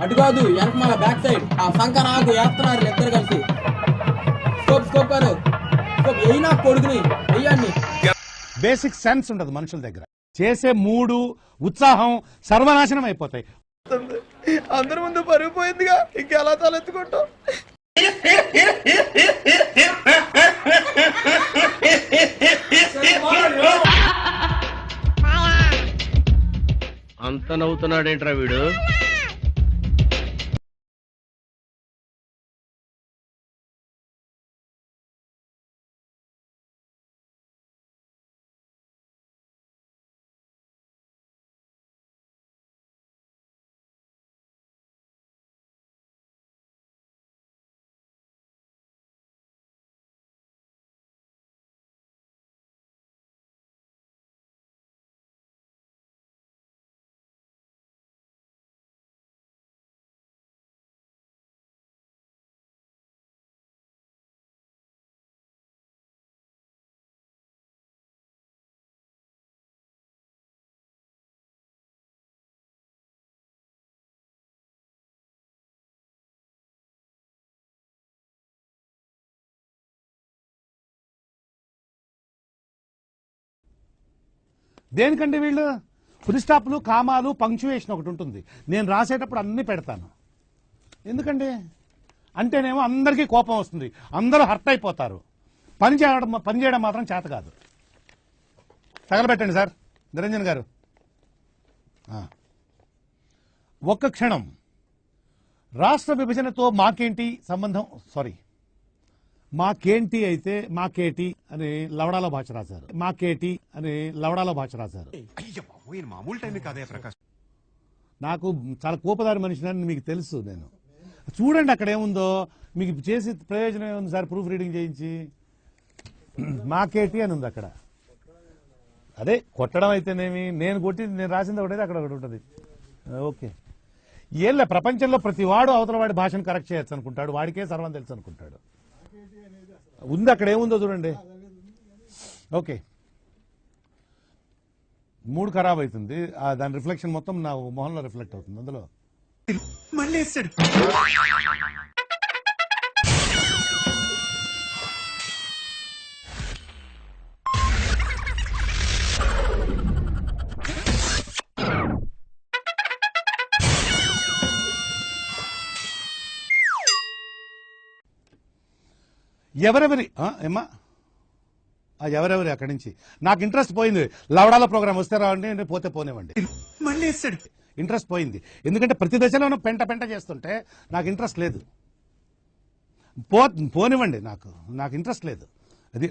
అటు కాదు వెనక మన బ్యాక్ సైడ్ ఆ సంఖ నాకు వేస్తున్నారు ఇద్దరు కలిసి. స్కోప్ స్కోప్ కాదు స్కోప్ అయినా కొడుకుని వెయ్యండి. బేసిక్ సెన్స్ ఉండదు మనుషుల దగ్గర. చేసే మూడు ఉత్సాహం సర్వనాశనం అయిపోతాయి. అందరి ముందు పరుగు పోయిందిగా, ఇంకెలా తలెత్తుకుంటాం. అంత నవ్వుతున్నాడేంట్రా వీడు? దేనికంటే వీళ్ళు ఫుల్ స్టాప్లు, కామాలు, పంక్చువేషన్ ఒకటి ఉంటుంది. నేను రాసేటప్పుడు అన్ని పెడతాను. ఎందుకండి అంటేనేమో అందరికీ కోపం వస్తుంది, అందరూ హర్ట్ అయిపోతారు. పని చేయడం మాత్రం చేత కాదు. తగలబెట్టండి సార్ నిరంజన్ గారు. ఒక్క క్షణం. రాష్ట్ర విభజనతో మాకేంటి సంబంధం? సారీ, మాకేంటి అయితే మాకేటి అని లవడాలో భాష రాశారు. మాకేటి అని లవడాలో భాష రాశారు. మామూలు టైం కాదే ప్రకాష్. నాకు చాలా కోపదారి మనిషిని మీకు తెలుసు. నేను చూడండి అక్కడ ఏముందో, మీకు చేసి ప్రయోజనం ఏముంది సార్? ప్రూఫ్ రీడింగ్ చేయించి మాకేటి అని ఉంది అక్కడ. అదే కొట్టడం అయితేనేమి, నేను రాసింది ఒకటి అక్కడ ఒకటి ఉంటుంది. ఓకే, ఏళ్ళ ప్రపంచంలో ప్రతి వాడు అవతల వాడి భాషను కరెక్ట్ చేయొచ్చు అనుకుంటాడు, వాడికే సర్వం తెలుసు అనుకుంటాడు. ఉంది అక్కడ ఏముందో చూడండి. ఓకే, మూడ్ ఖరాబ్ అవుతుంది, దాని రిఫ్లెక్షన్ మొత్తం నా మొహంలో రిఫ్లెక్ట్ అవుతుంది. అందులో మళ్ళీ వేస్తాడు. ఎవరెవరి ఏమ్మా ఎవరెవరి అక్కడి నుంచి నాకు ఇంట్రెస్ట్ పోయింది. లవడాల ప్రోగ్రామ్ వస్తే రావండి, పోతే పోనివ్వండి. మళ్ళీ వేస్తాడు. ఇంట్రెస్ట్ పోయింది ఎందుకంటే ప్రతి దశలోనూ పెంట చేస్తుంటే నాకు ఇంట్రెస్ట్ లేదు. పోనివ్వండి, నాకు ఇంట్రెస్ట్ లేదు. అది